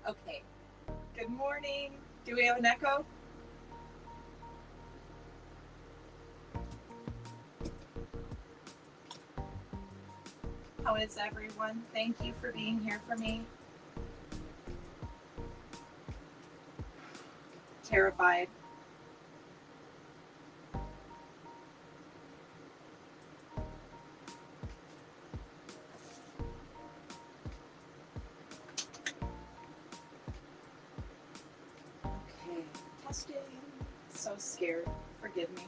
Okay. Good morning. Do we have an echo? How is everyone? Thank you for being here for me. Terrified. Okay, testing. So scared. Forgive me.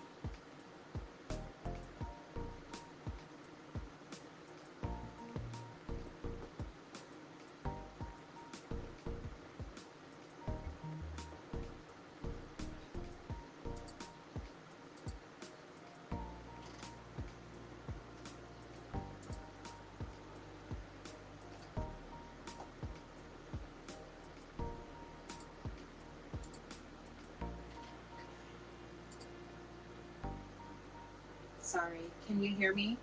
Sorry, can you hear me?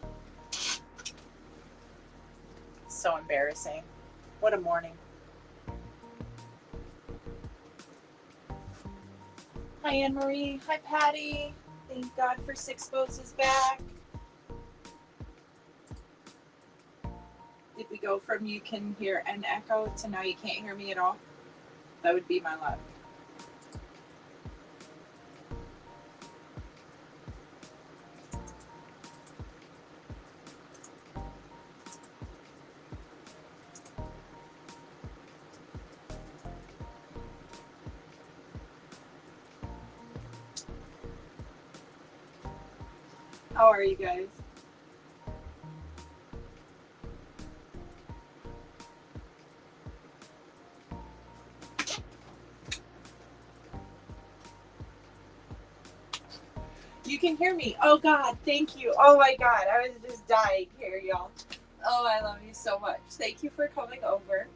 So embarrassing. What a morning. Hi, Anne Marie. Hi, Patty. Thank God for Six Boats is back. Did we go from you can hear an echo to now you can't hear me at all? That would be my luck. How are you guys? You can hear me. Oh God, thank you. Oh my God, I was just dying here, y'all. Oh, I love you so much. Thank you for coming over.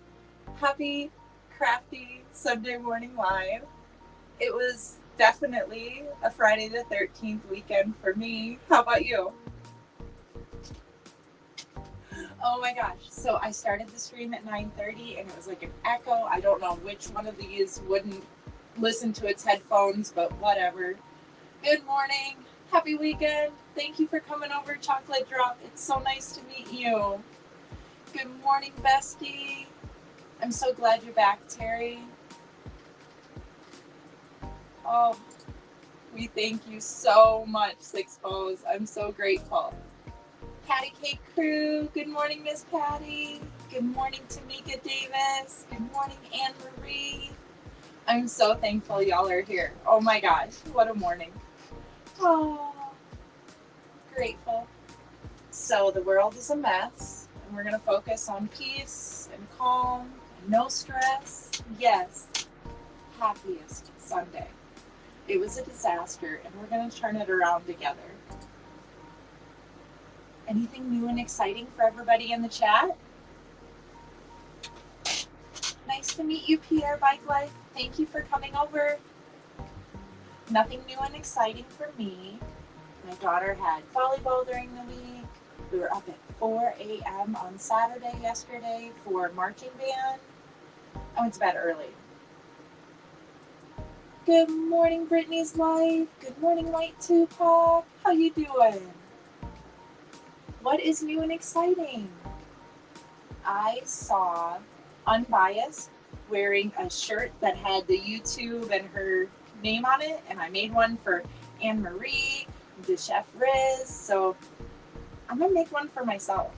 Happy crafty Sunday morning live. It was definitely a Friday the 13th weekend for me. How about you? Oh my gosh. So I started the stream at 9:30 and it was like an echo. I don't know which one of these wouldn't listen to its headphones, but whatever. Good morning. Happy weekend. Thank you for coming over, Chocolate Drop. It's so nice to meet you. Good morning, bestie. I'm so glad you're back, Terry. Oh, we thank you so much, Six Bows. I'm so grateful. Patty Cake Crew. Good morning, Miss Patty. Good morning, Tamika Davis. Good morning, Anne Marie. I'm so thankful y'all are here. Oh my gosh, what a morning. Oh, grateful. So the world is a mess, and we're going to focus on peace and calm and no stress. Yes, happiest Sunday. It was a disaster, and we're going to turn it around together. Anything new and exciting for everybody in the chat? Nice to meet you, Pierre Bike Life. Thank you for coming over. Nothing new and exciting for me. My daughter had volleyball during the week. We were up at 4 a.m. on Saturday yesterday for marching band. I went to bed early. Good morning, Brittany's Life. Good morning, White Tupac. How you doing? What is new and exciting? I saw Unbiased wearing a shirt that had the YouTube and her name on it, and I made one for Anne Marie, the Chef Riz, so I'm gonna make one for myself.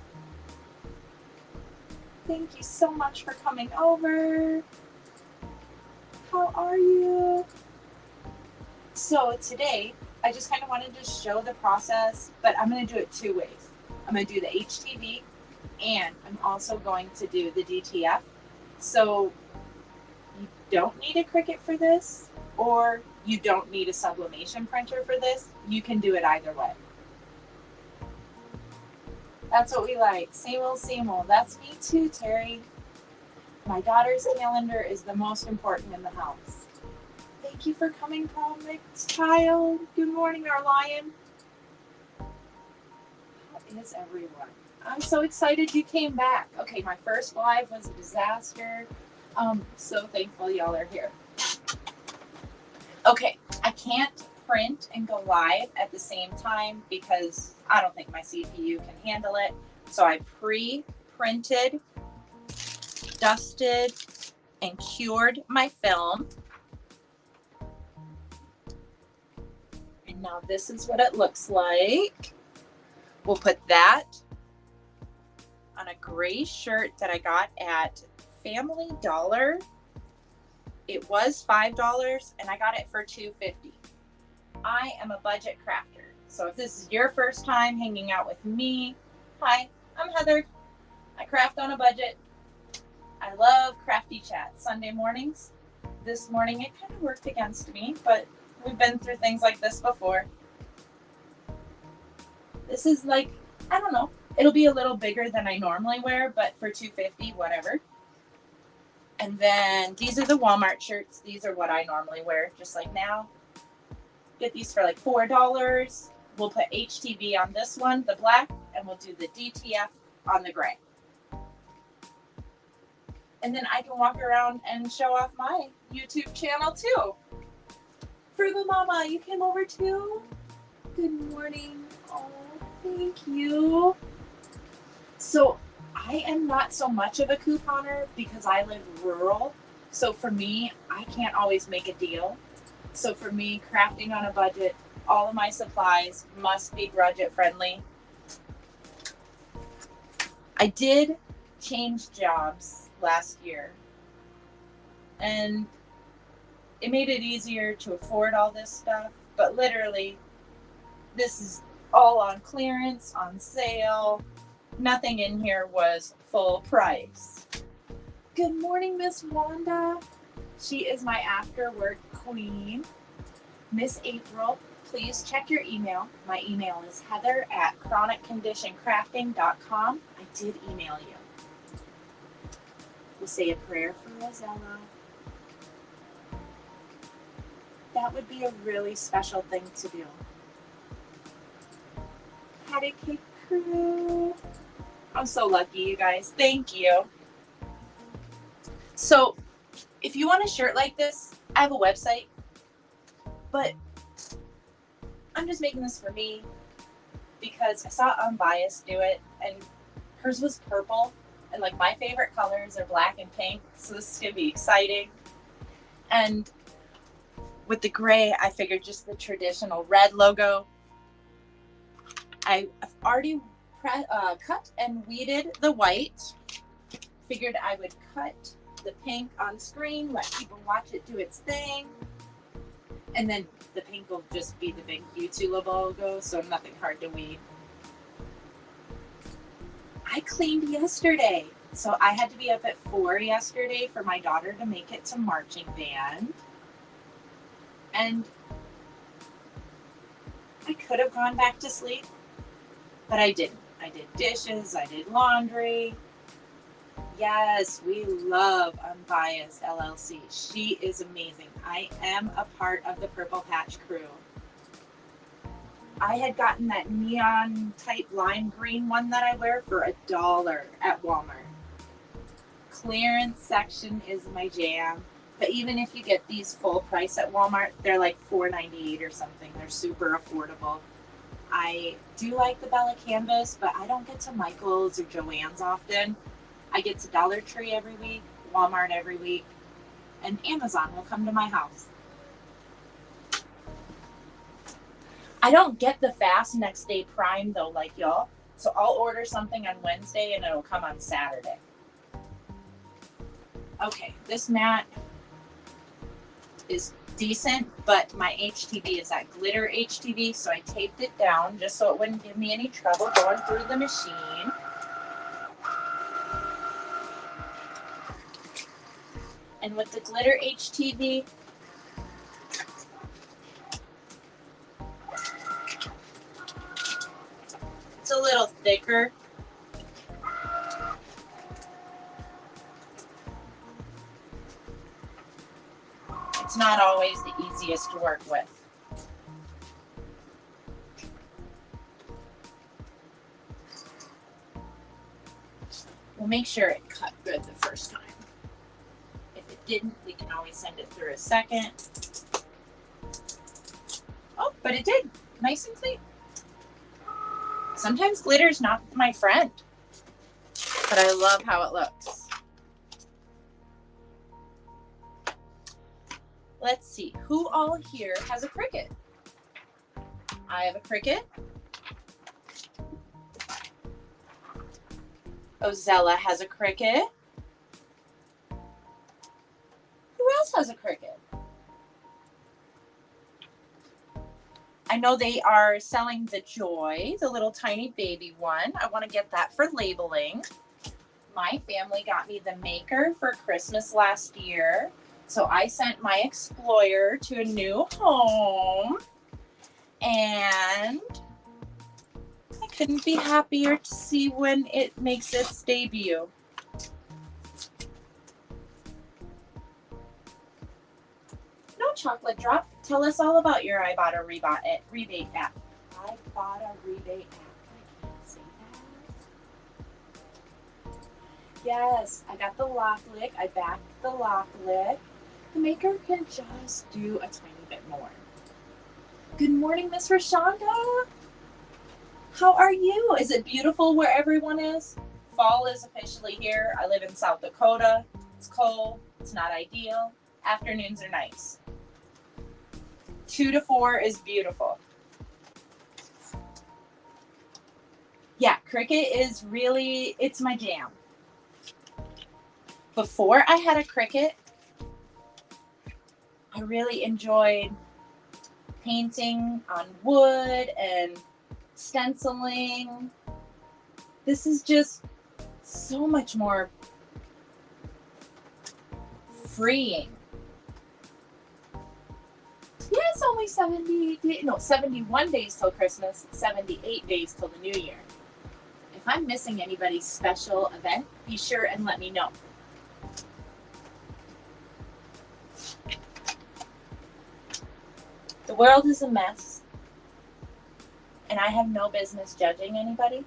Thank you so much for coming over. How are you? So today, I just kind of wanted to show the process, but I'm gonna do it two ways. I'm gonna do the HTV, and I'm also going to do the DTF. So you don't need a Cricut for this, or you don't need a sublimation printer for this. You can do it either way. That's what we like. Same old, same old. That's me too, Terry. My daughter's calendar is the most important in the house. Thank you for coming, Prom Mix Child. Good morning, our lion. How is everyone? I'm so excited you came back. Okay, my first live was a disaster. So thankful y'all are here. Okay, I can't print and go live at the same time because I don't think my CPU can handle it. So I pre-printed, dusted, and cured my film. And now this is what it looks like. We'll put that on a gray shirt that I got at Family Dollar. It was $5 and I got it for $2.50. I am a budget crafter. So if this is your first time hanging out with me, hi, I'm Heather. I craft on a budget. I love crafty chat Sunday mornings. This morning it kind of worked against me, but we've been through things like this before. This is like, I don't know, it'll be a little bigger than I normally wear, but for $2.50, whatever. And then these are the Walmart shirts. These are what I normally wear, just like now. Get these for like $4. We'll put HTV on this one, the black, and we'll do the DTF on the gray. And then I can walk around and show off my YouTube channel too. Frugal Mama, you came over too? Good morning. Oh, thank you. So I am not so much of a couponer because I live rural. So for me, I can't always make a deal. So for me, crafting on a budget, all of my supplies must be budget friendly. I did change jobs last year and it made it easier to afford all this stuff, but literally this is all on clearance, on sale. Nothing in here was full price. Good morning, Miss Wanda. She is my after work queen. Miss April, please check your email. My email is heather@chronicconditioncrafting.com. I did email you. We'll say a prayer for Rosella. That would be a really special thing to do. Patty cake crew. I'm so lucky, you guys. Thank you. So, if you want a shirt like this, I have a website, but I'm just making this for me because I saw Unbiased do it, and hers was purple, and like my favorite colors are black and pink, so this is gonna be exciting. And with the gray, I figured just the traditional red logo. I've already cut and weeded the white. Figured I would cut the pink on screen, let people watch it do its thing. And then the pink will just be the big YouTube logo, so nothing hard to weed. I cleaned yesterday. So I had to be up at 4 yesterday for my daughter to make it to marching band. And I could have gone back to sleep, but I didn't. I did dishes, I did laundry. Yes, we love Unbiased LLC. She is amazing. I am a part of the Purple Patch crew. I had gotten that neon type lime green one that I wear for $1 at Walmart. Clearance section is my jam. But even if you get these full price at Walmart, they're like $4.98 or something. They're super affordable. I do like the Bella Canvas, but I don't get to Michael's or Joann's often. I get to Dollar Tree every week, Walmart every week, and Amazon will come to my house. I don't get the fast next day Prime though, like y'all. So I'll order something on Wednesday and it'll come on Saturday. Okay, this mat is decent, but my HTV is that glitter HTV, so I taped it down just so it wouldn't give me any trouble going through the machine. And with the glitter HTV, it's a little thicker. It's not always the easiest to work with. We'll make sure it cut good the first time. didn't, we can always send it through a second. Oh, but it did. Nice and clean. Sometimes glitter is not my friend, but I love how it looks. Let's see, who all here has a Cricut? I have a Cricut. Ozella has a Cricut. Who else has a Cricut? I know they are selling the Joy, the little tiny baby one. I want to get that for labeling. My family got me the Maker for Christmas last year. So I sent my Explorer to a new home. And I couldn't be happier to see when it makes its debut. No chocolate drop. Tell us all about your I bought a rebate app. I bought a rebate app. I can't say that. Yes, I got the lock lick. I backed the lock lick. The Maker can just do a tiny bit more. Good morning, Miss Rashonda. How are you? Is it beautiful where everyone is? Fall is officially here. I live in South Dakota. It's cold. It's not ideal. Afternoons are nice. 2 to 4 is beautiful. Yeah, Cricut is really, it's my jam. Before I had a Cricut, I really enjoyed painting on wood and stenciling. This is just so much more freeing. Yeah, it's only 71 days till Christmas, 78 days till the New Year. If I'm missing anybody's special event, be sure and let me know. The world is a mess, and I have no business judging anybody.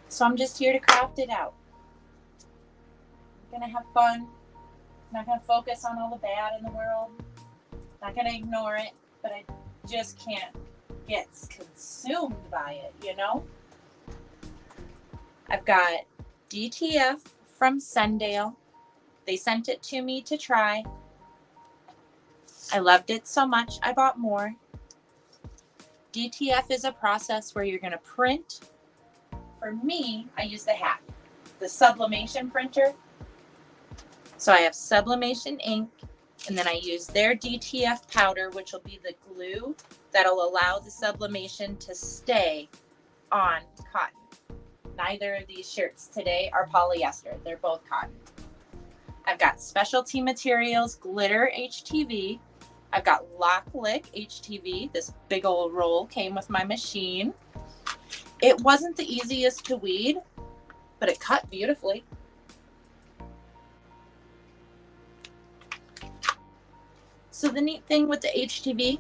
So I'm just here to craft it out. I'm gonna have fun. I'm not gonna focus on all the bad in the world. Not gonna ignore it, but I just can't get consumed by it, you know? I've got DTF from Sundale. They sent it to me to try. I loved it so much, I bought more. DTF is a process where you're going to print. For me, I use the Hack, the Sublimation printer. So I have Sublimation ink, and then I use their DTF powder, which will be the glue that'll allow the sublimation to stay on cotton. Neither of these shirts today are polyester. They're both cotton. I've got Specialty Materials Glitter HTV. I've got Lock Lick HTV. This big old roll came with my machine. It wasn't the easiest to weed, but it cut beautifully. So the neat thing with the HTV,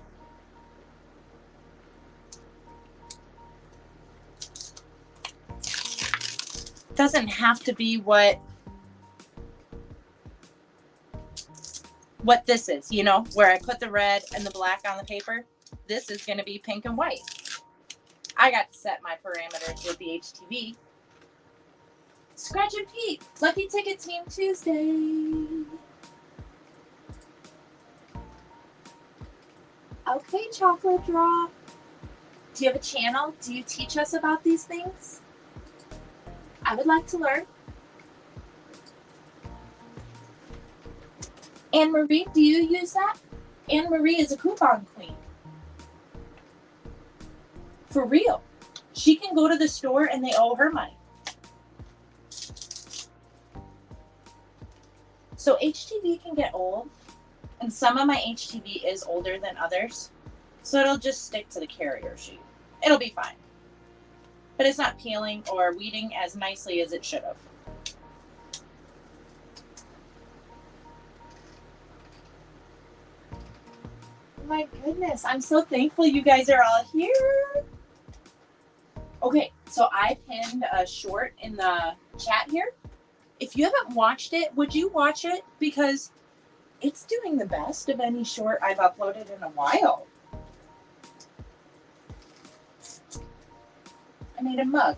doesn't have to be what this is, you know, where I put the red and the black on the paper. This is going to be pink and white. I got to set my parameters with the HTV. Scratch and Pete, Lucky Ticket Team Tuesday. Okay, Chocolate Drop. Do you have a channel? Do you teach us about these things? I would like to learn. Anne Marie, do you use that? Anne Marie is a coupon queen. For real. She can go to the store and they owe her money. So HTV can get old, and some of my HTV is older than others. So it'll just stick to the carrier sheet. It'll be fine. But it's not peeling or weeding as nicely as it should have. My goodness, I'm so thankful you guys are all here. Okay, so I pinned a short in the chat here. If you haven't watched it, would you watch it? Because it's doing the best of any short I've uploaded in a while. I made a mug.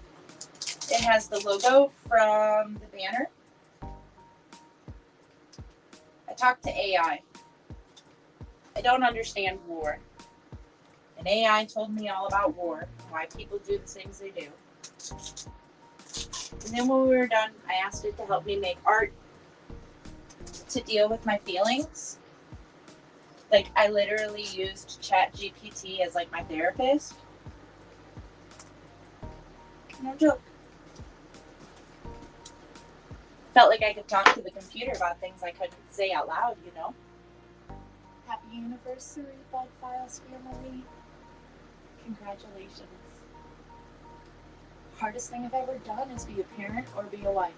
It has the logo from the banner. I talked to AI. I don't understand war. And AI told me all about war, why people do the things they do. And then when we were done, I asked it to help me make art to deal with my feelings. Like, I literally used ChatGPT as like my therapist. No joke. Felt like I could talk to the computer about things I couldn't say out loud, you know? Happy anniversary, Bug Files family. Congratulations. Hardest thing I've ever done is be a parent or be a wife.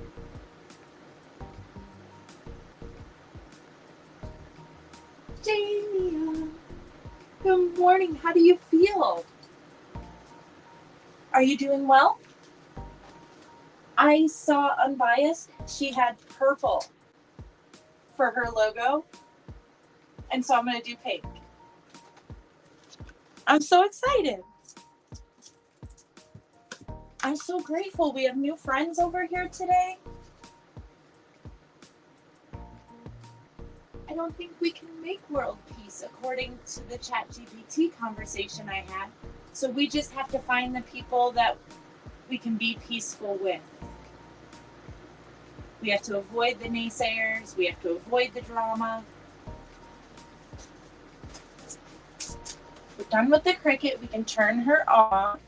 Jamie, good morning. How do you feel? Are you doing well? I saw Unbiased. She had purple for her logo. And so I'm going to do pink. I'm so excited. I'm so grateful. We have new friends over here today. I don't think we can make world peace according to the ChatGPT conversation I had. So we just have to find the people that we can be peaceful with. We have to avoid the naysayers. We have to avoid the drama. We're done with the Cricut. We can turn her off.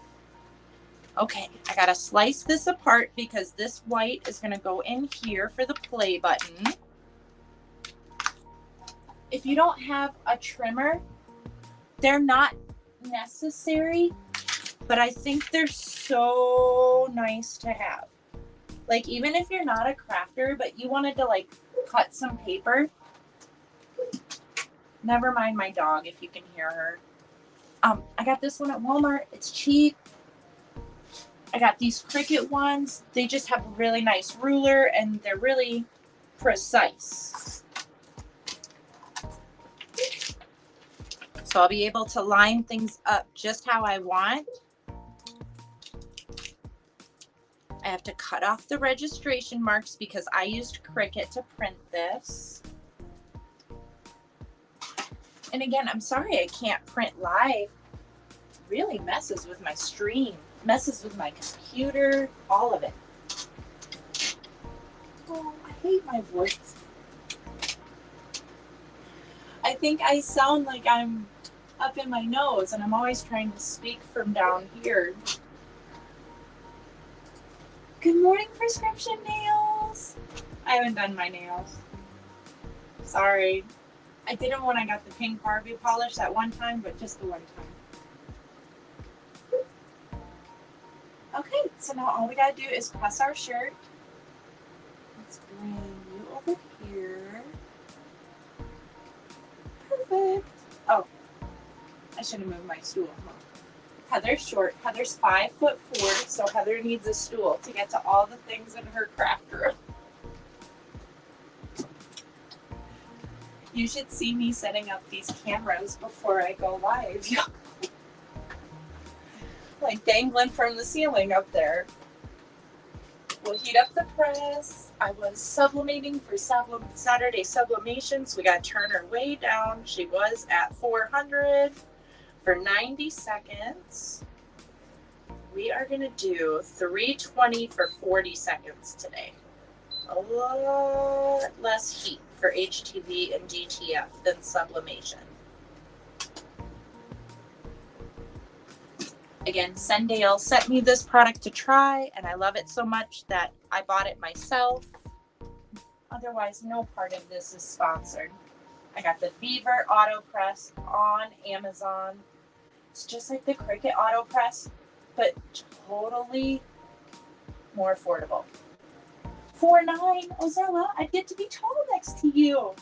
Okay, I gotta slice this apart because this white is gonna go in here for the play button. If you don't have a trimmer, they're not necessary, but I think they're so nice to have. Like, even if you're not a crafter, but you wanted to like cut some paper. Never mind my dog if you can hear her. I got this one at Walmart. It's cheap. I got these Cricut ones. They just have a really nice ruler and they're really precise. So I'll be able to line things up just how I want. I have to cut off the registration marks because I used Cricut to print this. And again, I'm sorry I can't print live. It really messes with my stream, messes with my computer, all of it. Oh, I hate my voice. I think I sound like I'm up in my nose and I'm always trying to speak from down here. Good morning, Prescription Nails. I haven't done my nails. Sorry. I did them when I got the pink Barbie polish that one time, but just the one time. Okay, so now all we gotta do is press our shirt. Let's bring you over here. Perfect. Oh, I should have moved my stool, huh? Heather's short. Heather's 5'4", so Heather needs a stool to get to all the things in her craft room. You should see me setting up these cameras before I go live. Like dangling from the ceiling up there. We'll heat up the press. I was sublimating for Saturday sublimation, so we got to turn her way down. She was at 400 for 90 seconds. We are going to do 320 for 40 seconds today. A lot less heat for HTV and DTF than sublimation. Again, Sendale sent me this product to try, and I love it so much that I bought it myself. Otherwise, no part of this is sponsored. I got the Beaver Auto Press on Amazon. It's just like the Cricut Auto Press, but totally more affordable. $4.9, Ozella, I'd get to be tall next to you.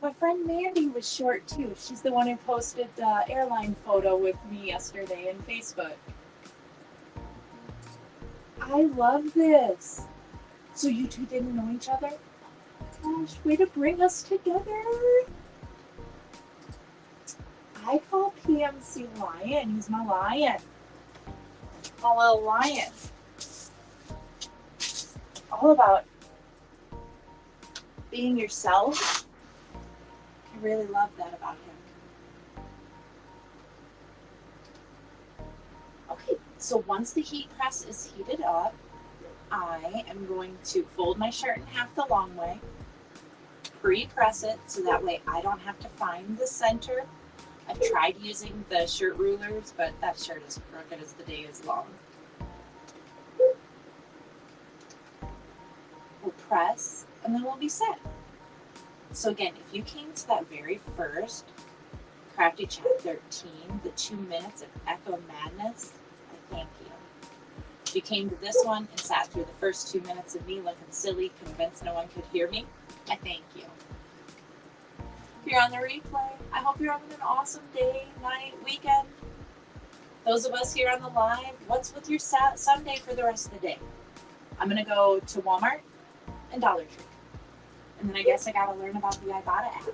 My friend Mandy was short too. She's the one who posted the airline photo with me yesterday on Facebook. I love this. So you two didn't know each other? Gosh, way to bring us together. I call PMC Lion. He's my lion. My little lion. All about being yourself. I really love that about him. Okay, so once the heat press is heated up, I am going to fold my shirt in half the long way, pre-press it so that way I don't have to find the center. I've tried using the shirt rulers, but that shirt is crooked as the day is long. We'll press, and then we'll be set. So again, if you came to that very first Crafty Chat 13, the 2 minutes of Echo Madness, I thank you. If you came to this one and sat through the first 2 minutes of me looking silly, convinced no one could hear me, I thank you. If you're on the replay, I hope you're having an awesome day, night, weekend. Those of us here on the live, what's with your Sunday for the rest of the day? I'm going to go to Walmart and Dollar Tree. And then I guess I got to learn about the Ibotta app.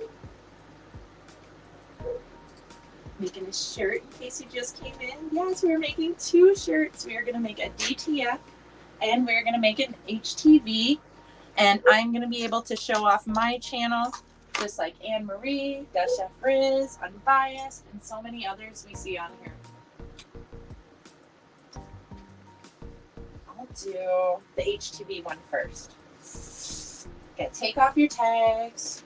Making a shirt in case you just came in. Yes, we're making 2 shirts. We are going to make a DTF and we're going to make an HTV. And I'm going to be able to show off my channel just like Anne Marie, Chef Riz, Unbiased, and so many others we see on here. I'll do the HTV one first. Okay, take off your tags.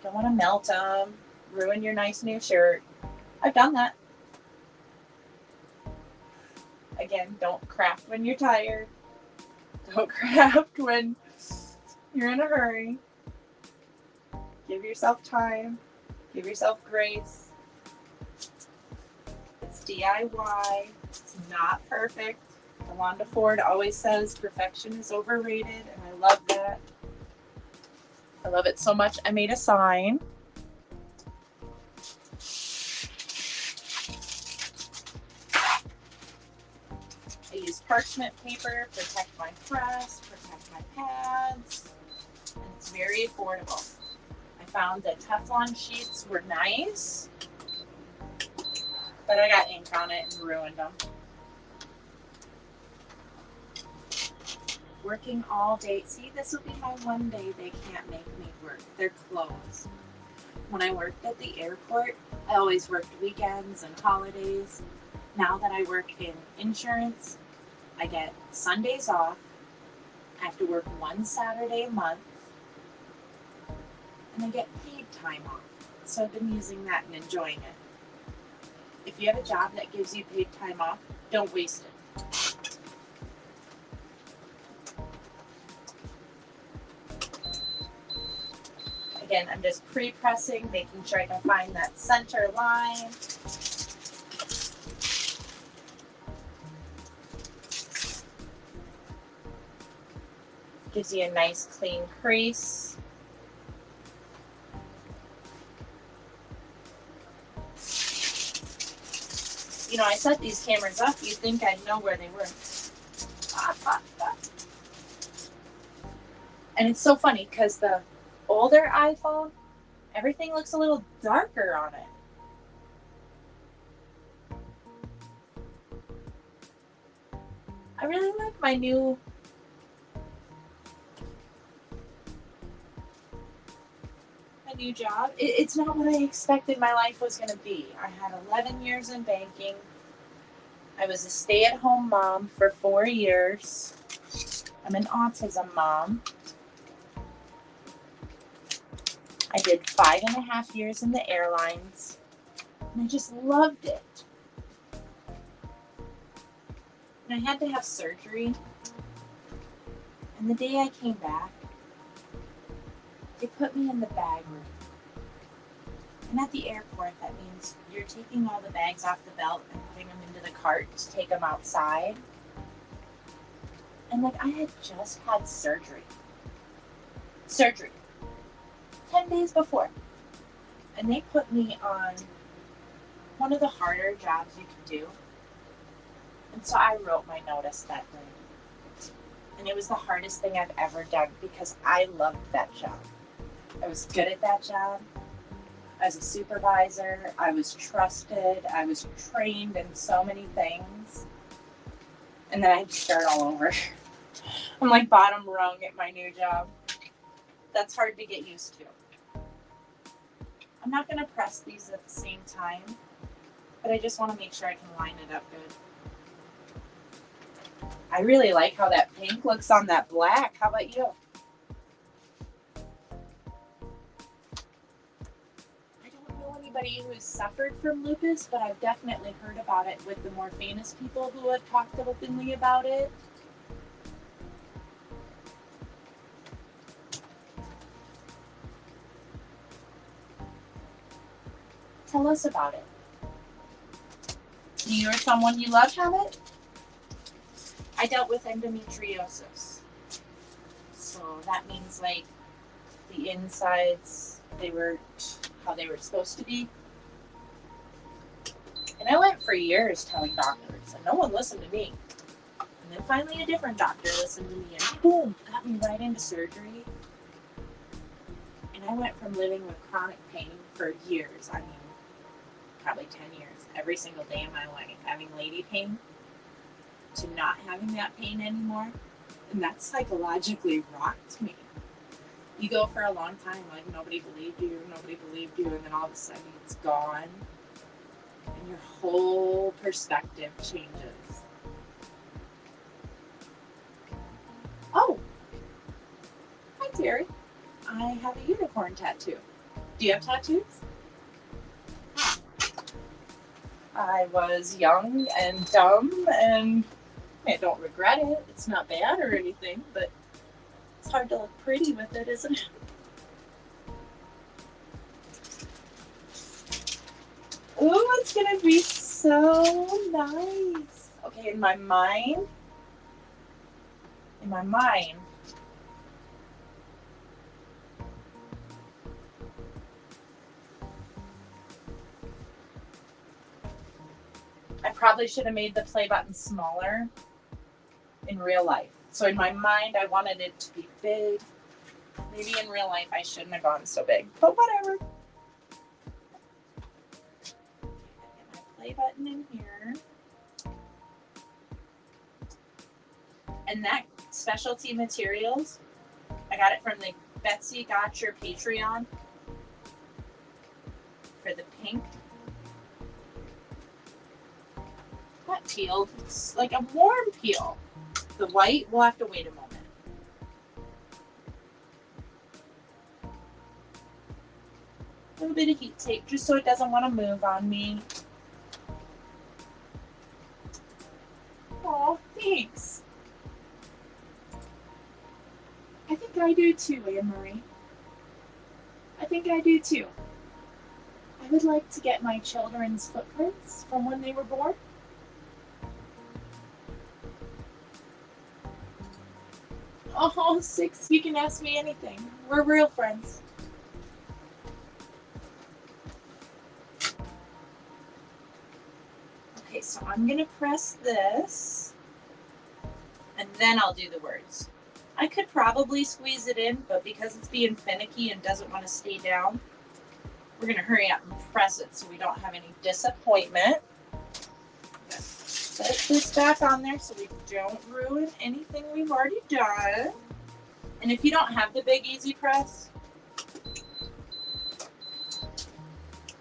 Don't want to melt them. Ruin your nice new shirt. I've done that. Again, don't craft when you're tired. Don't craft when you're in a hurry. Give yourself time. Give yourself grace. It's DIY. It's not perfect. Yolanda Ford always says perfection is overrated, and I love that. I love it so much. I made a sign. I use parchment paper, protect my press, protect my pads, and it's very affordable. I found that Teflon sheets were nice, but I got ink on it and ruined them. Working all day. See, this will be my one day they can't make me work. They're closed. When I worked at the airport, I always worked weekends and holidays. Now that I work in insurance, I get Sundays off. I have to work 1 Saturday a month. And I get paid time off. So I've been using that and enjoying it. If you have a job that gives you paid time off, don't waste it. Again, I'm just pre-pressing, making sure I can find that center line. Gives you a nice clean crease. You know, I set these cameras up, you'd think I'd know where they were. And it's so funny because the older iPhone, everything looks a little darker on it. I really like my new job. It's not what I expected my life was going to be. I had 11 years in banking. I was a stay-at-home mom for 4 years. I'm an autism mom. I did 5.5 years in the airlines, and I just loved it. And I had to have surgery, and the day I came back, they put me in the bag room. And at the airport, that means you're taking all the bags off the belt and putting them into the cart to take them outside. And like, I had just had surgery. 10 days before. And they put me on one of the harder jobs you can do. And so I wrote my notice that day. And it was the hardest thing I've ever done because I loved that job. I was good at that job. I was a supervisor. I was trusted. I was trained in so many things. And then I had to start all over. I'm like bottom rung at my new job. That's hard to get used to. I'm not going to press these at the same time, but I just want to make sure I can line it up good. I really like how that pink looks on that black. How about you? I don't know anybody who's suffered from lupus, but I've definitely heard about it with the more famous people who have talked openly about it. Tell us about it. Do you or someone you love have it? I dealt with endometriosis. So that means like the insides, they were how they were supposed to be. And I went for years telling doctors, and no one listened to me. And then finally a different doctor listened to me, and boom, got me right into surgery. And I went from living with chronic pain for years, I mean, probably 10 years, every single day of my life, having lady pain, to not having that pain anymore. And that psychologically rocked me. You go for a long time like nobody believed you, and then all of a sudden it's gone. And your whole perspective changes. Oh, hi Terry. I have a unicorn tattoo. Do you have tattoos? I was young and dumb, and I don't regret it. It's not bad or anything, but it's hard to look pretty with it, isn't it? Ooh, it's gonna be so nice. Okay, in my mind, I probably should have made the play button smaller in real life. So in my mind, I wanted it to be big. Maybe in real life, I shouldn't have gone so big, but whatever. Get my play button in here. And that specialty materials, I got it from the Betsy Got Your Patreon for the pink. Not peeled, it's like a warm peel. The white, we'll have to wait a moment. A little bit of heat tape just so it doesn't want to move on me. Oh, thanks. I think I do too, Anne-Marie. I think I do too. I would like to get my children's footprints from when they were born. Oh, 6, you can ask me anything. We're real friends. Okay, so I'm gonna press this, and then I'll do the words. I could probably squeeze it in, but because it's being finicky and doesn't want to stay down, we're gonna hurry up and press it so we don't have any disappointment. Set this back on there so we don't ruin anything we've already done. And if you don't have the big easy press,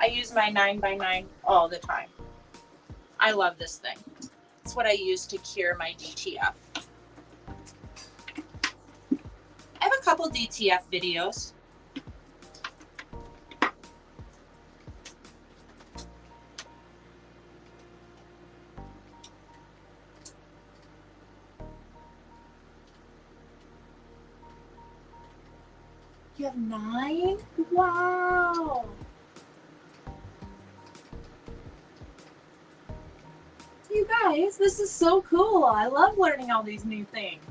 I use my 9x9 all the time. I love this thing. It's what I use to cure my DTF. I have a couple DTF videos. You have 9? Wow. You guys, this is so cool. I love learning all these new things.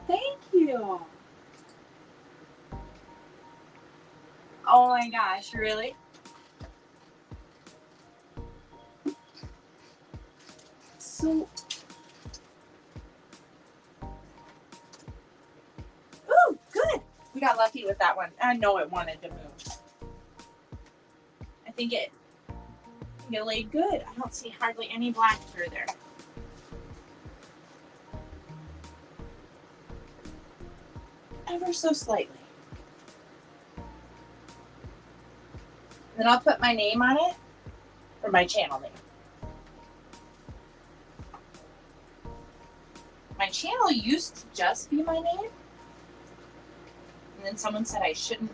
Thank you. Oh my gosh, really? So, got lucky with that one. I know it wanted to move. I think it laid good. I don't see hardly any black through there. Ever so slightly. Then I'll put my name on it, or my channel name. My channel used to just be my name, and then someone said I shouldn't,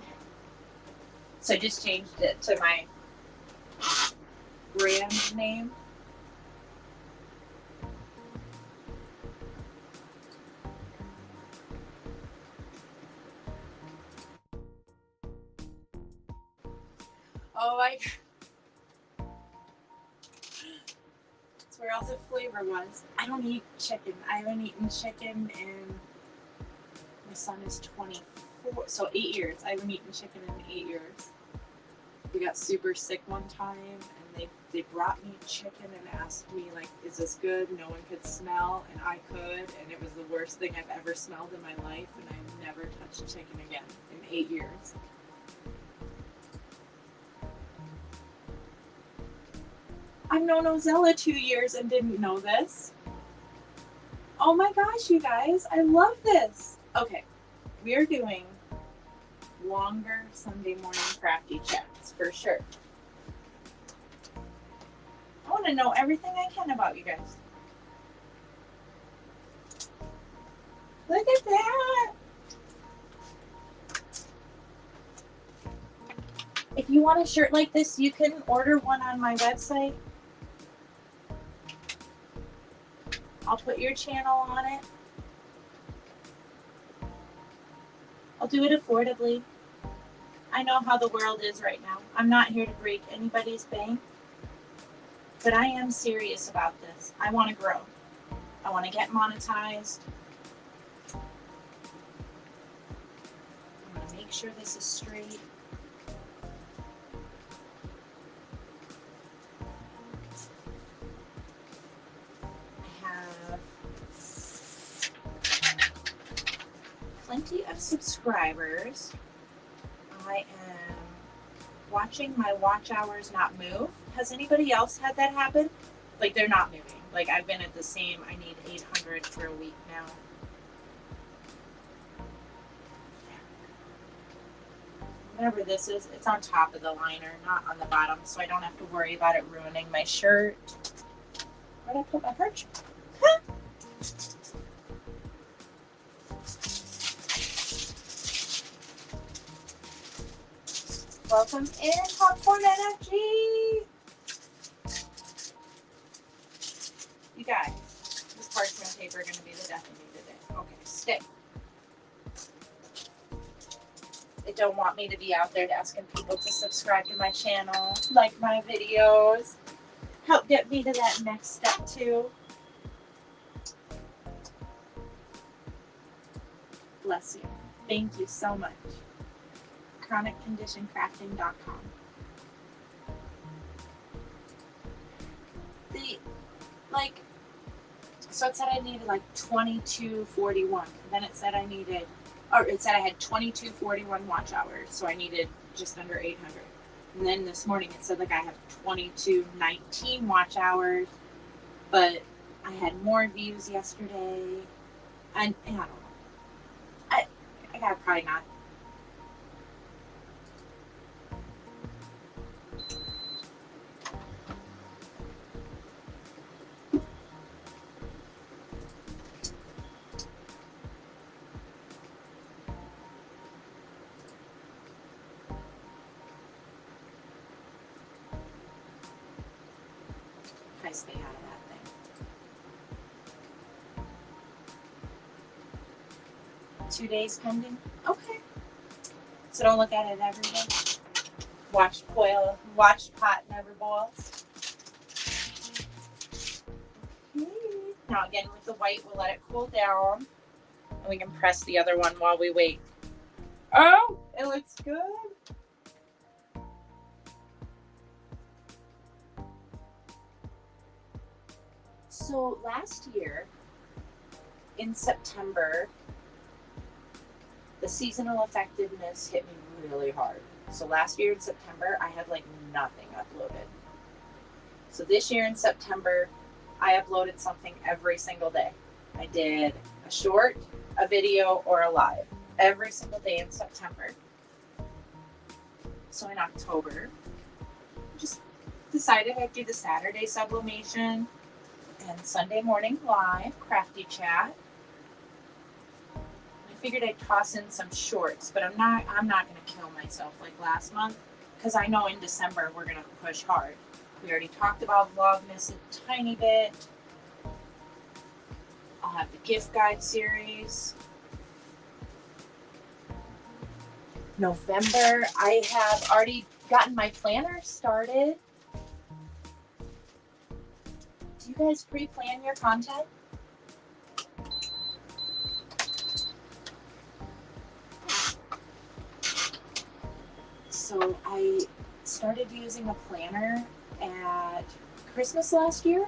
so I just changed it to my brand name. Oh, that's where all the flavor was. I don't eat chicken. I haven't eaten chicken in, my son is 24, so 8 years. I haven't eaten chicken in 8 years. We got super sick one time, and they brought me chicken and asked me, like, is this good? No one could smell, and I could, and it was the worst thing I've ever smelled in my life, and I've never touched chicken again in 8 years. I've known Ozella 2 years and didn't know this. Oh my gosh, you guys, I love this. Okay, we are doing longer Sunday morning crafty chats for sure. I want to know everything I can about you guys. Look at that. If you want a shirt like this, you can order one on my website. I'll put your channel on it. I'll do it affordably. I know how the world is right now. I'm not here to break anybody's bank, but I am serious about this. I want to grow. I want to get monetized. I want to make sure this is straight. Plenty of subscribers. I am watching my watch hours not move. Has anybody else had that happen? Like they're not moving. Like I've been at the same, I need 800 for a week now. Whatever this is, it's on top of the liner, not on the bottom, so I don't have to worry about it ruining my shirt. Where'd I put my perch? Huh? Welcome in, Popcorn NFG. You guys, this parchment paper is going to be the death of me today. Okay, stay. They don't want me to be out there asking people to subscribe to my channel, like my videos, help get me to that next step too. Bless you. Thank you so much. chronicconditioncrafting.com. So it said I needed like 2241. And then it said it said I had 2241 watch hours, so I needed just under 800. And then this morning it said like I have 2219 watch hours, but I had more views yesterday, and I don't know. I gotta probably not. I stay out of that thing. 2 days pending? Okay. So don't look at it every day. Watch pot never boils. Okay. Now again with the white, we'll let it cool down. And we can press the other one while we wait. Oh, it looks good. So last year, in September, the seasonal effectiveness hit me really hard. So last year in September, I had like nothing uploaded. So this year in September, I uploaded something every single day. I did a short, a video, or a live every single day in September. So in October, just decided I'd do the Saturday sublimation and Sunday morning live crafty chat. I figured I'd toss in some shorts, but I'm not gonna kill myself like last month, because I know in December we're gonna push hard. We already talked about Vlogmas a tiny bit. I'll have the gift guide series. November, I have already gotten my planner started. Do you guys pre-plan your content? So I started using a planner at Christmas last year,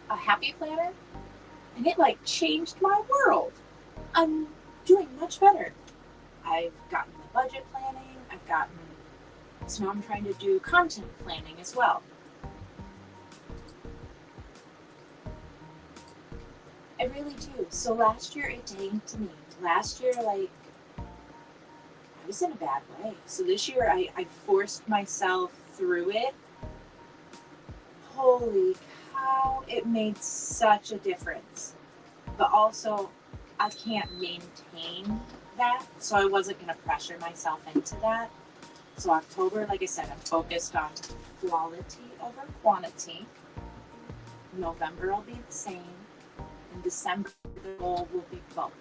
a happy planner, and it like changed my world. I'm doing much better. I've gotten the budget planning, so now I'm trying to do content planning as well. I really do. So last year it tanked me. Last year, like, I was in a bad way. So this year I forced myself through it. Holy cow, it made such a difference. But also, I can't maintain that, so I wasn't going to pressure myself into that. So October, like I said, I'm focused on quality over quantity. November will be the same. In December, the goal will be both.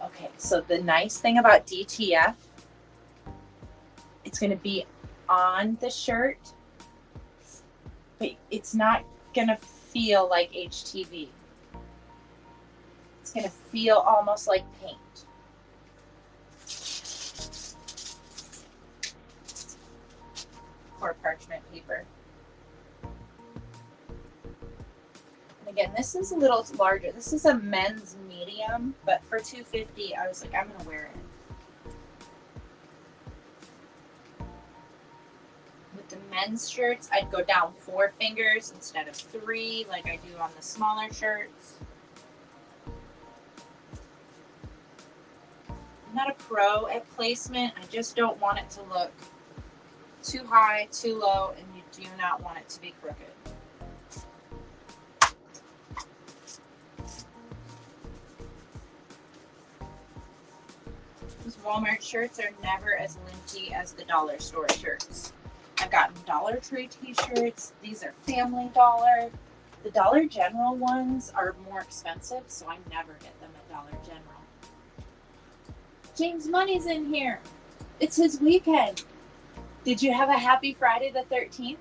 Okay, so the nice thing about DTF, it's going to be on the shirt, but it's not going to feel like HTV. It's going to feel almost like paint. Or parchment paper. And again, this is a little larger. This is a men's medium, but for $2.50, I was like, I'm going to wear it. With the men's shirts, I'd go down 4 fingers instead of 3, like I do on the smaller shirts. I'm not a pro at placement. I just don't want it to look too high, too low, and you do not want it to be crooked. These Walmart shirts are never as linty as the dollar store shirts. I've gotten Dollar Tree t-shirts. These are Family Dollar. The Dollar General ones are more expensive, so I never get them at Dollar General. James Money's in here. It's his weekend. Did you have a happy Friday the 13th?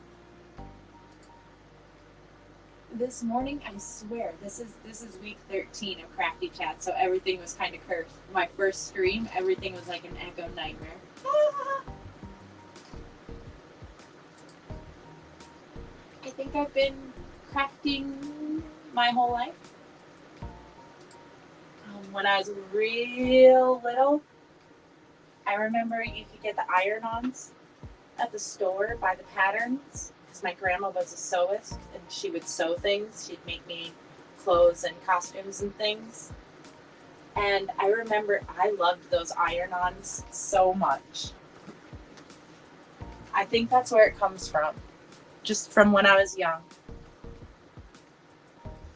This morning, I swear, this is week 13 of Crafty Chat, so everything was kind of cursed. My first stream, everything was like an echo nightmare. I think I've been crafting my whole life. When I was real little, I remember you could get the iron-ons at the store by the patterns, because my grandma was a sewist and she would sew things. She'd make me clothes and costumes and things. And I remember I loved those iron-ons so much. I think that's where it comes from, just from when I was young.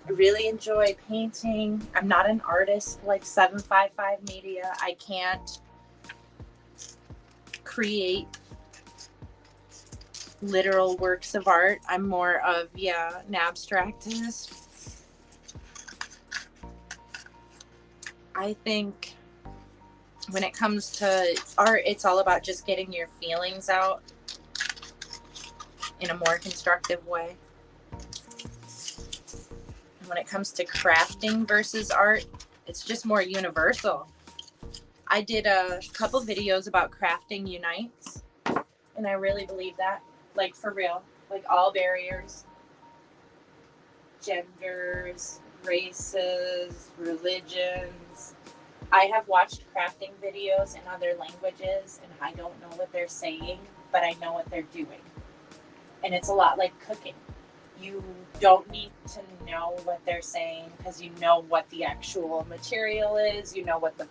I really enjoy painting. I'm not an artist like 755 Media. I can't create literal works of art. I'm more of, an abstractist. I think when it comes to art, it's all about just getting your feelings out in a more constructive way. And when it comes to crafting versus art, it's just more universal. I did a couple videos about crafting unites, and I really believe that. Like, for real. Like, all barriers genders, races, religions. I have watched crafting videos in other languages and I don't know what they're saying, but I know what they're doing. And it's a lot like cooking. You don't need to know what they're saying because you know what the actual material is, you know what the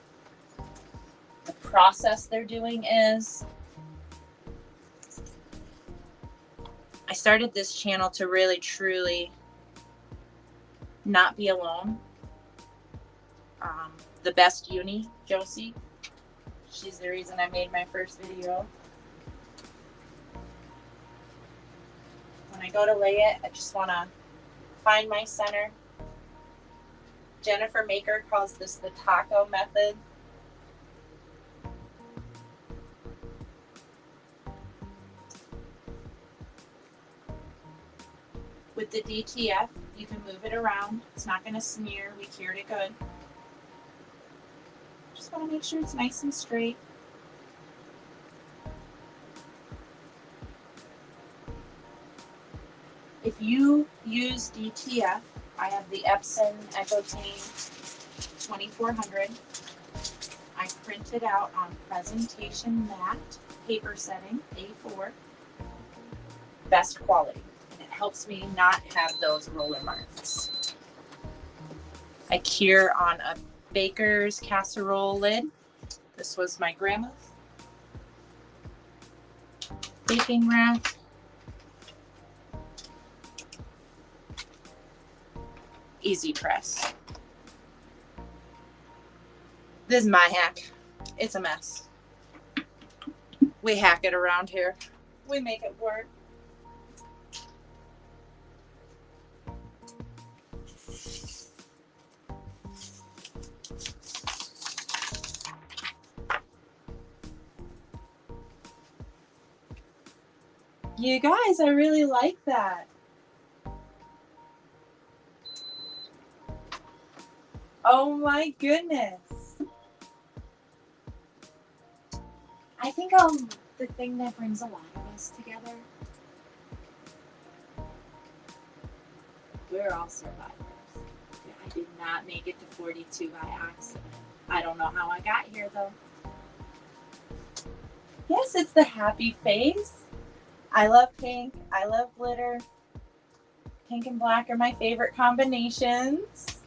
process they're doing is. I started this channel to really truly not be alone. The best uni, Josie, she's the reason I made my first video. When I go to lay it, I just want to find my center. Jennifer Maker calls this the taco method. With the DTF, you can move it around. It's not going to smear. We cured it good. Just want to make sure it's nice and straight. If you use DTF, I have the Epson EchoTane 2400. I printed out on presentation matte paper setting, A4. Best quality. And it helps me not have those roller marks. I cure on a baker's casserole lid. This was my grandma's. Baking rack. Easy press. This is my hack. It's a mess. We hack it around here. We make it work. You guys, I really like that. Oh my goodness. I think the thing that brings a lot of us together, we're all survivors. I did not make it to 42 by accident. I don't know how I got here though. Yes, it's the happy face. I love pink. I love glitter. Pink and black are my favorite combinations.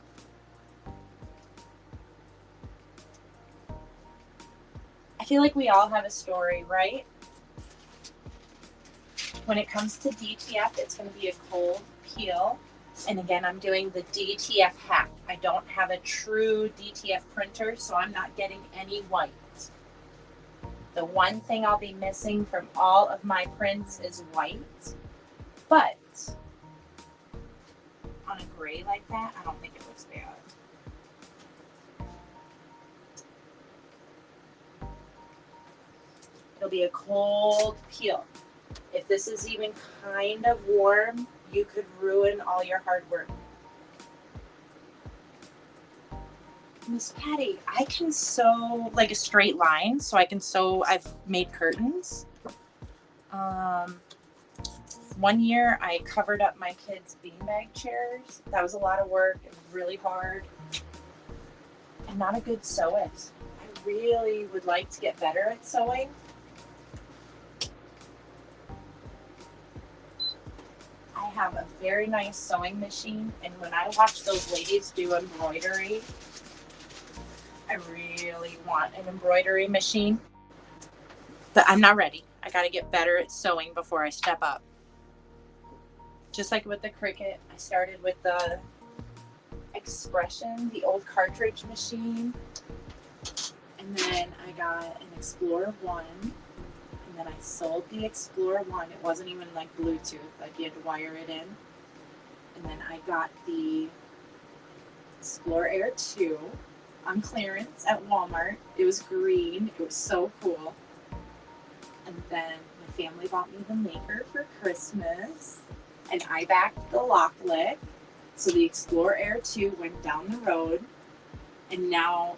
I feel like we all have a story, right? When it comes to DTF, it's going to be a cold peel. And again, I'm doing the DTF hack. I don't have a true DTF printer, so I'm not getting any white. The one thing I'll be missing from all of my prints is white. But on a gray like that, I don't think it looks bad. It'll be a cold peel. If this is even kind of warm, you could ruin all your hard work. Miss Patty, I can sew like a straight line, so I can sew. I've made curtains. One year I covered up my kids' beanbag chairs. That was a lot of work. It was really hard. I'm not a good sewist. I really would like to get better at sewing. I have a very nice sewing machine, and when I watch those ladies do embroidery, I really want an embroidery machine, but I'm not ready. I got to get better at sewing before I step up. Just like with the Cricut, I started with the Expression, the old cartridge machine, and then I got an Explorer 1, and then I sold the Explorer 1. It wasn't even like Bluetooth, like you had to wire it in. And then I got the Explorer Air 2 on clearance at Walmart. It was green. It was so cool. And then my family bought me the Maker for Christmas, and I backed the Locklick. So the Explorer Air 2 went down the road, and now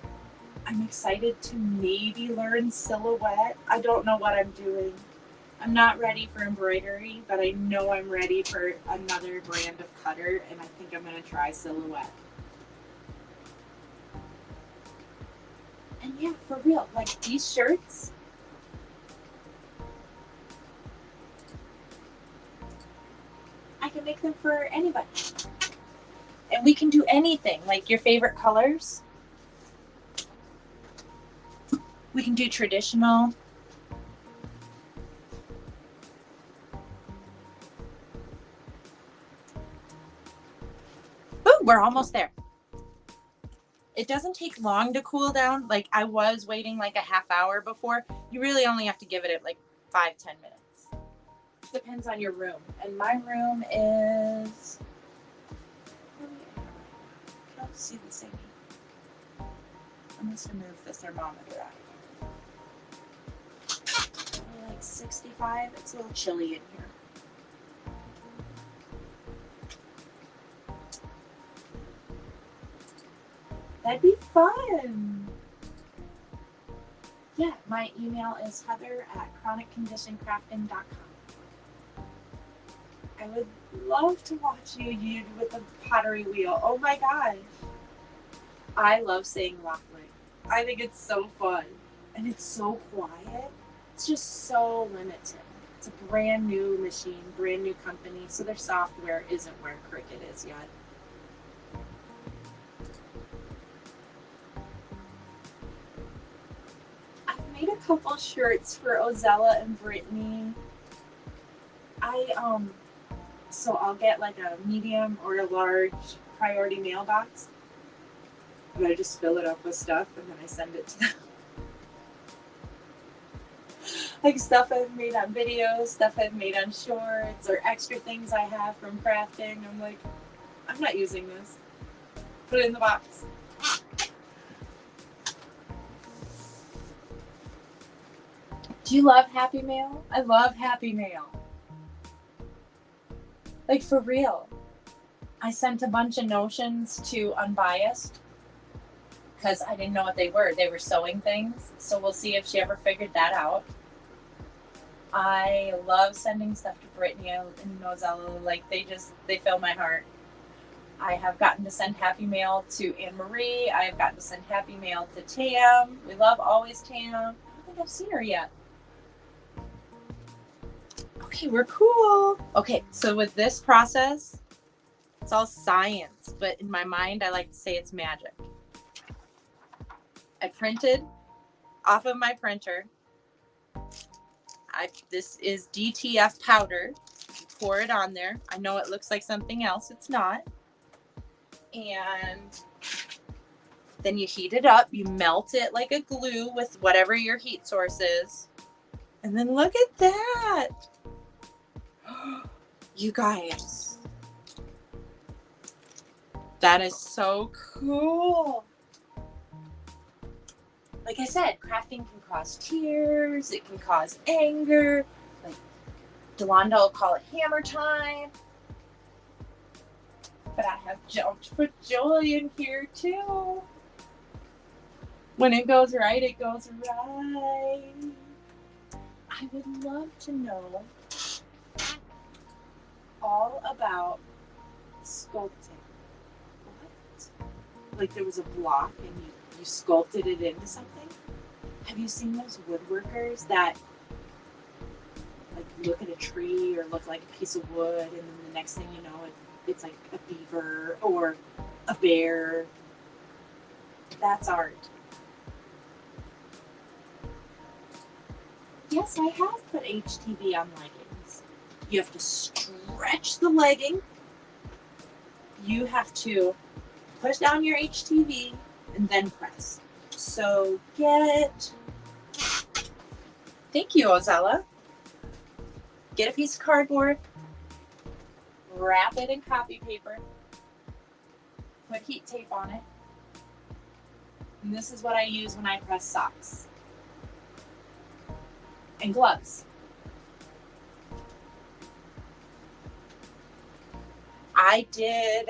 I'm excited to maybe learn silhouette. I don't know what I'm doing. I'm not ready for embroidery, but I know I'm ready for another brand of cutter, and I think I'm going to try silhouette. And yeah, for real, like these shirts, I can make them for anybody. And we can do anything, like your favorite colors. We can do traditional. Ooh, we're almost there. It doesn't take long to cool down. Like I was waiting like a half hour before. You really only have to give it like 5-10 minutes. Depends on your room. And my room is, I don't see the same. I must have moved the thermometer out. Probably like 65. It's a little chilly in here. That'd be fun. Yeah, my email is heather@chronicconditioncrafting.com. I would love to watch you with the pottery wheel. Oh my gosh. I love saying Lockwood. I think it's so fun. And it's so quiet. It's just so limited. It's a brand new machine, brand new company, so their software isn't where Cricut is yet. I've made a couple shirts for Ozella and Brittany. So I'll get like a medium or a large priority mailbox. And I just fill it up with stuff and then I send it to them. Like stuff I've made on videos, stuff I've made on shorts, or extra things I have from crafting. I'm like, I'm not using this. Put it in the box. Do you love Happy Mail? I love Happy Mail. Like for real. I sent a bunch of notions to Unbiased because I didn't know what they were. They were sewing things. So we'll see if she ever figured that out. I love sending stuff to Brittany and Ozella. Like they fill my heart. I have gotten to send Happy Mail to Anne Marie. I have gotten to send Happy Mail to Tam. We love always Tam. I don't think I've seen her yet. Okay, we're cool. Okay, so with this process, it's all science, but in my mind, I like to say it's magic. I printed off of my printer. This is DTF powder. You pour it on there. I know it looks like something else. It's not. And then you heat it up. You melt it like a glue with whatever your heat source is. And then look at that. You guys. That is so cool. Like I said, crafting can cause tears. It can cause anger. Like DeWanda will call it hammer time. But I have jumped for joy in here too. When it goes right, it goes right. I would love to know all about sculpting. What? Like there was a block and you sculpted it into something? Have you seen those woodworkers that like look at a tree or look like a piece of wood and then the next thing you know it's like a beaver or a bear? That's art. Yes, I have put HTV on leggings. You have to stretch the legging. You have to push down your HTV and then press. So thank you, Ozella. Get a piece of cardboard, wrap it in copy paper, put heat tape on it. And this is what I use when I press socks and gloves. I did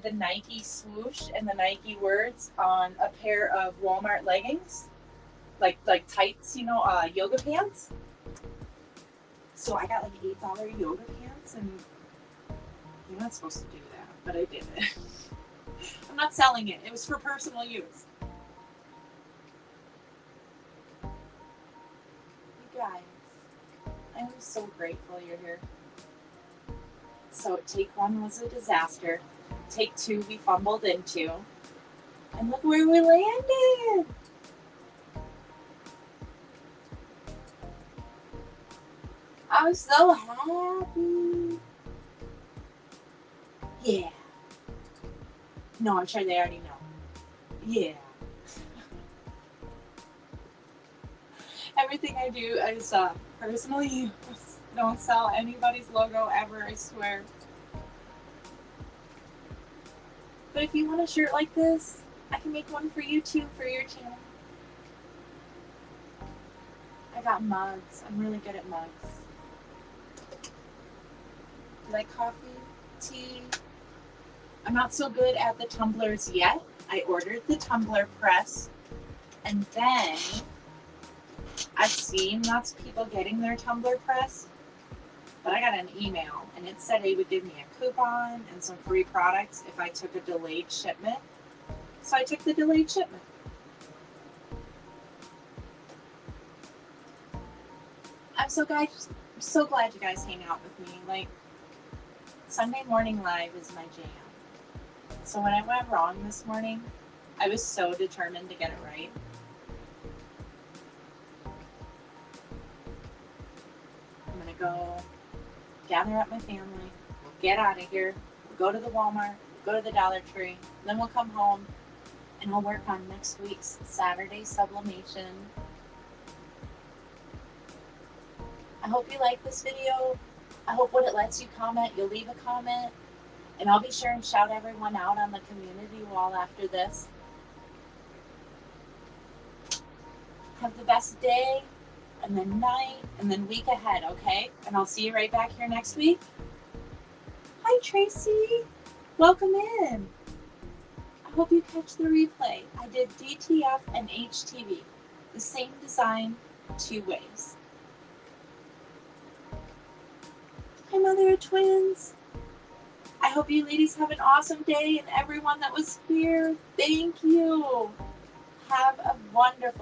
the Nike swoosh and the Nike words on a pair of Walmart leggings. like tights, you know, yoga pants. So I got like $8 yoga pants, and you're not supposed to do that, but I did it. I'm not selling it. It was for personal use. You guys, I am so grateful you're here. So take 1 was a disaster. Take 2 we fumbled into. And look where we landed. I was so happy. Yeah. No, I'm sure they already know. Yeah. Everything I do is personal use. Don't sell anybody's logo ever, I swear. But if you want a shirt like this, I can make one for you too, for your channel. I got mugs. I'm really good at mugs. You like coffee? Tea? I'm not so good at the tumblers yet. I ordered the tumbler press, and then I've seen lots of people getting their tumbler press, but I got an email and it said they would give me a coupon and some free products if I took a delayed shipment. So I took the delayed shipment. I'm so glad you guys hang out with me. Like, Sunday morning live is my jam. So when I went wrong this morning, I was so determined to get it right. I'm gonna go gather up my family, we'll get out of here, we'll go to the Walmart, we'll go to the Dollar Tree, then we'll come home and I'll work on next week's Saturday sublimation. I hope you like this video. I hope when it lets you comment, you'll leave a comment, and I'll be sure and shout everyone out on the community wall after this. Have the best day, and then night, and then week ahead, okay? And I'll see you right back here next week. Hi, Tracy. Welcome in. I hope you catch the replay. I did DTF and HTV, the same design, 2 ways. Hi, Mother of Twins. I hope you ladies have an awesome day, and everyone that was here, thank you. Have a wonderful